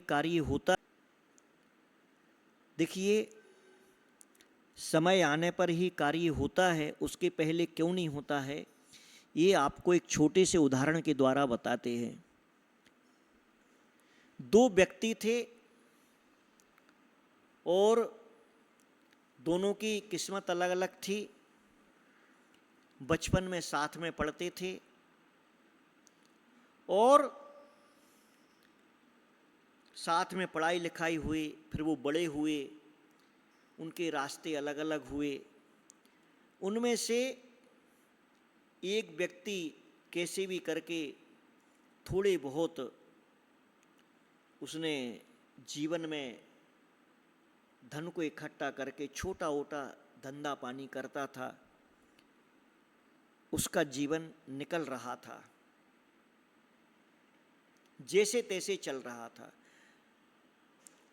कार्य होता। देखिए, समय आने पर ही कार्य होता है, उसके पहले क्यों नहीं होता है, ये आपको एक छोटे से उदाहरण के द्वारा बताते हैं। दो व्यक्ति थे और दोनों की किस्मत अलग अलग थी। बचपन में साथ में पढ़ते थे और साथ में पढ़ाई लिखाई हुई, फिर वो बड़े हुए, उनके रास्ते अलग अलग हुए। उनमें से एक व्यक्ति कैसे भी करके थोड़े बहुत उसने जीवन में धन को इकट्ठा करके छोटा मोटा धंधा पानी करता था, उसका जीवन निकल रहा था, जैसे तैसे चल रहा था।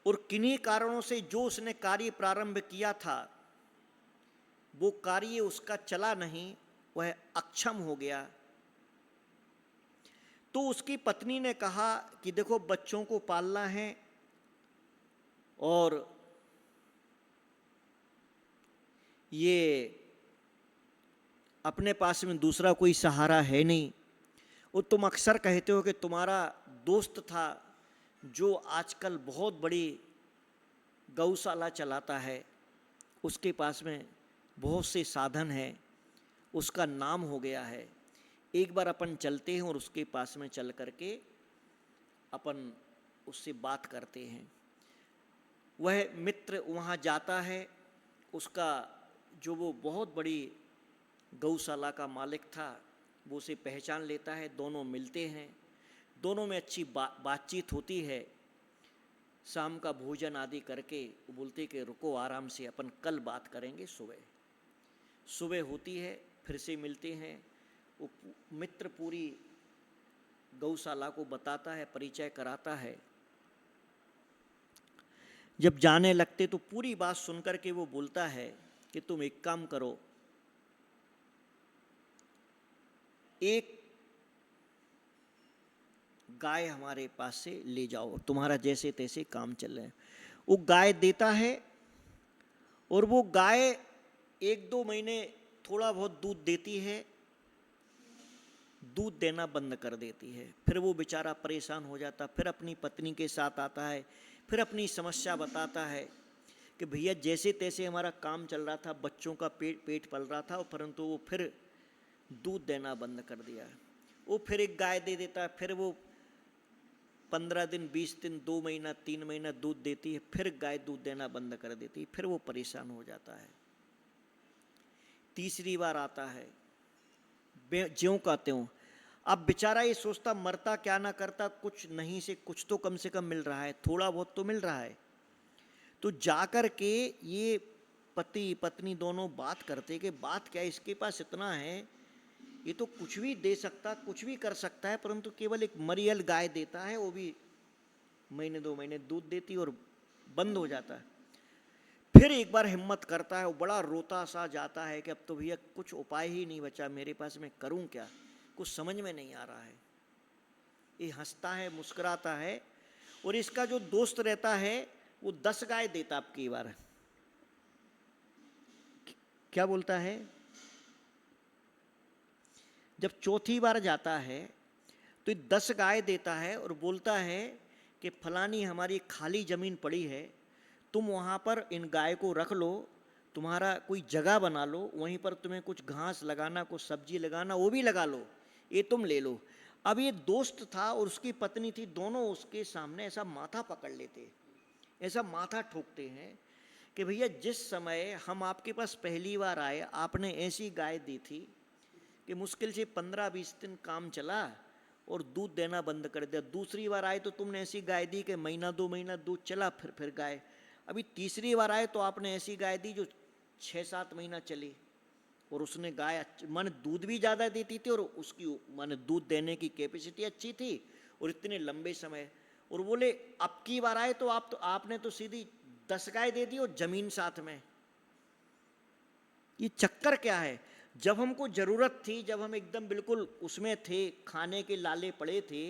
और किन्हीं कारणों से जो उसने कार्य प्रारंभ किया था वो कार्य उसका चला नहीं, वह अक्षम हो गया। तो उसकी पत्नी ने कहा कि देखो, बच्चों को पालना है और ये अपने पास में दूसरा कोई सहारा है नहीं। और तुम अक्सर कहते हो कि तुम्हारा दोस्त था जो आजकल बहुत बड़ी गौशाला चलाता है, उसके पास में बहुत से साधन हैं, उसका नाम हो गया है। एक बार अपन चलते हैं और उसके पास में चल करके अपन उससे बात करते हैं। वह मित्र वहाँ जाता है, उसका जो वो बहुत बड़ी गौशाला का मालिक था वो उसे पहचान लेता है। दोनों मिलते हैं, दोनों में अच्छी बातचीत होती है। शाम का भोजन आदि करके वो बोलते कि रुको, आराम से अपन कल बात करेंगे। सुबह होती है, फिर से मिलते हैं। वो मित्र पूरी गौशाला को बताता है, परिचय कराता है। जब जाने लगते तो पूरी बात सुनकर के वो बोलता है कि तुम एक काम करो, एक गाय हमारे पास से ले जाओ और तुम्हारा जैसे तैसे काम चल रहा है। वो गाय देता है और वो गाय 1-2 महीने थोड़ा बहुत दूध देती है, दूध देना बंद कर देती है। फिर वो बेचारा परेशान हो जाता, फिर अपनी पत्नी के साथ आता है, फिर अपनी समस्या बताता है कि भैया जैसे तैसे हमारा काम चल रहा था, बच्चों का पेट पल रहा था, परंतु वो फिर दूध देना बंद कर दिया। वो फिर एक गाय दे देता है, फिर वो 15 दिन, 20 दिन, 2 महीना, 3 महीना दूध देती है, फिर गाय दूध देना बंद कर देती है। फिर वो परेशान हो जाता है। तीसरी बार आता है, ज्यों का त्यों। अब बेचारा ये सोचता, मरता क्या ना करता, कुछ नहीं से कुछ तो कम से कम मिल रहा है, थोड़ा बहुत तो मिल रहा है। तो जाकर के ये पति पत्नी दोनों बात करते कि बात क्या है, इसके पास इतना है, ये तो कुछ भी दे सकता, कुछ भी कर सकता है, परंतु केवल एक मरियल गाय देता है, वो भी महीने 2 महीने दूध देती और बंद हो जाता है। फिर एक बार हिम्मत करता है, वो बड़ा रोता सा जाता है कि अब तो भैया कुछ उपाय ही नहीं बचा मेरे पास, मैं करूं क्या, कुछ समझ में नहीं आ रहा है। ये हंसता है, मुस्कुराता है, और इसका जो दोस्त रहता है वो 10 गाय देता। अब की बार क्या बोलता है, जब चौथी बार जाता है तो 10 गाय देता है और बोलता है कि फलानी हमारी खाली जमीन पड़ी है, तुम वहाँ पर इन गाय को रख लो, तुम्हारा कोई जगह बना लो, वहीं पर तुम्हें कुछ घास लगाना, कुछ सब्जी लगाना, वो भी लगा लो, ये तुम ले लो। अब ये दोस्त था और उसकी पत्नी थी, दोनों उसके सामने ऐसा माथा पकड़ लेते, ऐसा माथा ठोकते हैं कि भैया जिस समय हम आपके पास पहली बार आए, आपने ऐसी गाय दी थी कि मुश्किल से 15-20 दिन काम चला और दूध देना बंद कर दिया। दूसरी बार आए तो तुमने ऐसी गाय दी कि महीना 2 महीना दूध चला, फिर गाय। अभी तीसरी बार आए तो आपने ऐसी गाय दी जो 6-7 महीना चली, और उसने गाय माने दूध भी ज़्यादा देती थी और उसकी माने दूध देने की कैपेसिटी अच्छी थी, और इतने लंबे समय। और बोले अब की बार आए तो आपने तो सीधी 10 गाय दे दी और जमीन साथ में। ये चक्कर क्या है, जब हमको जरूरत थी, जब हम एकदम बिल्कुल उसमें थे, खाने के लाले पड़े थे,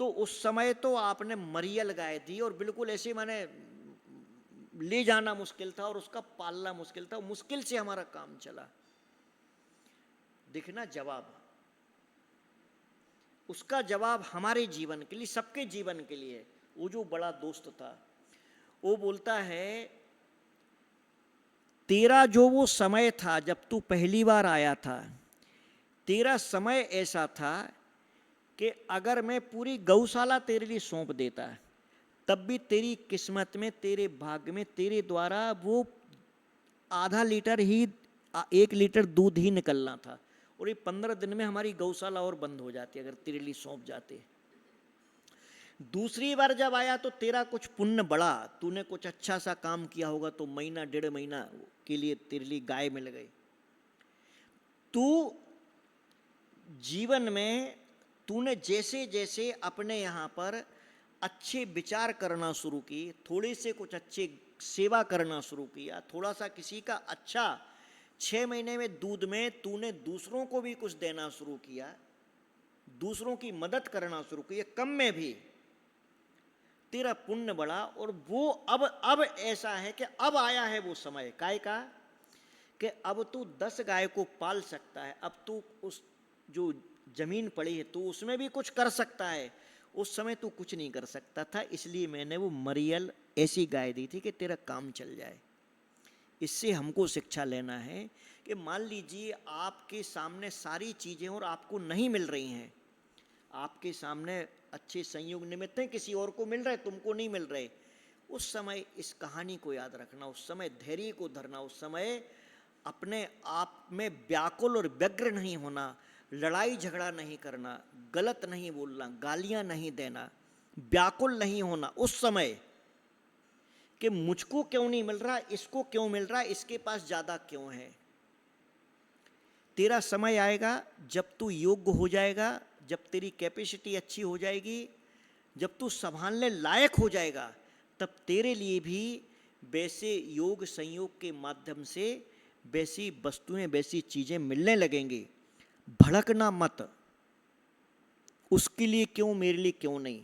तो उस समय तो आपने मरियल गाय दी और बिल्कुल ऐसे माने ले जाना मुश्किल था और उसका पालना मुश्किल था, मुश्किल से हमारा काम चला। देखना जवाब, उसका जवाब हमारे जीवन के लिए, सबके जीवन के लिए। वो जो बड़ा दोस्त था वो बोलता है, तेरा जो वो समय था जब तू पहली बार आया था, तेरा समय ऐसा था कि अगर मैं पूरी गौशाला तेरे लिए सौंप देता तब भी तेरी किस्मत में, तेरे भाग्य में, तेरे द्वारा वो आधा लीटर ही, 1 लीटर दूध ही निकलना था। और ये 15 दिन में हमारी गौशाला और बंद हो जाती अगर तेरे लिए सौंप जाते। दूसरी बार जब आया तो तेरा कुछ पुण्य बढ़ा, तूने कुछ अच्छा सा काम किया होगा तो महीना 1.5 महीना के लिए तेरे लिए गाय मिल गई। तू जीवन में तूने जैसे जैसे अपने यहाँ पर अच्छे विचार करना शुरू की, थोड़े से कुछ अच्छे सेवा करना शुरू किया, थोड़ा सा किसी का अच्छा, 6 महीने में दूध में तूने दूसरों को भी कुछ देना शुरू किया, दूसरों की मदद करना शुरू किया, कम में भी तेरा पुण्य बढ़ा। और वो अब ऐसा है कि अब आया है वो समय काय का कि अब तू 10 गाय को पाल सकता है, अब तू उस जो जमीन पड़ी है तू उसमें भी कुछ कर सकता है। उस समय तू कुछ नहीं कर सकता था, इसलिए मैंने वो मरियल ऐसी गाय दी थी कि तेरा काम चल जाए। इससे हमको शिक्षा लेना है कि मान लीजिए आपके सामने सारी चीजें और आपको नहीं मिल रही हैं, आपके सामने अच्छे संयोग निमित्त हैं, किसी और को मिल रहे, तुमको नहीं मिल रहे, उस समय इस कहानी को याद रखना, उस समय धैर्य को धरना, उस समय अपने आप में व्याकुल और व्यग्र नहीं होना, लड़ाई झगड़ा नहीं करना, गलत नहीं बोलना, गालियां नहीं देना, व्याकुल नहीं होना उस समय कि मुझको क्यों नहीं मिल रहा, इसको क्यों मिल रहा, इसके पास ज्यादा क्यों है। तेरा समय आएगा जब तू योग्य हो जाएगा, जब तेरी कैपेसिटी अच्छी हो जाएगी, जब तू संभालने लायक हो जाएगा, तब तेरे लिए भी वैसे योग संयोग के माध्यम से वैसी वस्तुएं, वैसी चीजें मिलने लगेंगी। भड़कना मत, उसके लिए क्यों, मेरे लिए क्यों नहीं।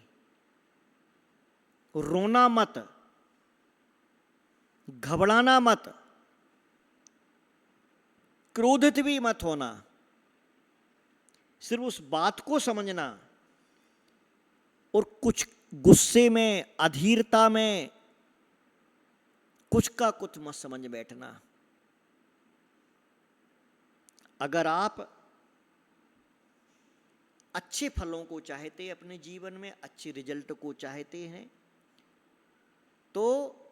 रोना मत, घबराना मत, क्रोधित भी मत होना, सिर्फ उस बात को समझना और कुछ गुस्से में, अधीरता में कुछ का कुछ मत समझ बैठना। अगर आप अच्छे फलों को चाहते हैं, अपने जीवन में अच्छे रिजल्ट को चाहते हैं, तो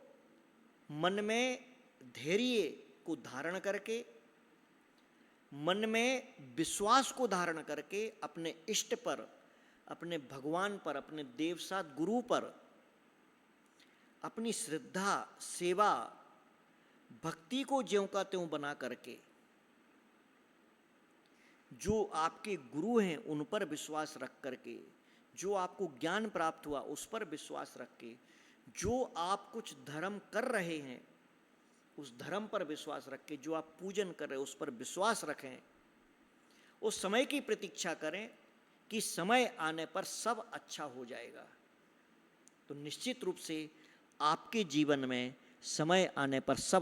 मन में धैर्य को धारण करके, मन में विश्वास को धारण करके अपने इष्ट पर, अपने भगवान पर, अपने देवसात गुरु पर अपनी श्रद्धा, सेवा, भक्ति को ज्यों का त्यों बना करके, जो आपके गुरु हैं उन पर विश्वास रख करके, जो आपको ज्ञान प्राप्त हुआ उस पर विश्वास रख के, जो आप कुछ धर्म कर रहे हैं उस धर्म पर विश्वास रख के, जो आप पूजन कर रहे हैं उस पर विश्वास रखें। उस समय की प्रतीक्षा करें कि समय आने पर सब अच्छा हो जाएगा। तो निश्चित रूप से आपके जीवन में समय आने पर सब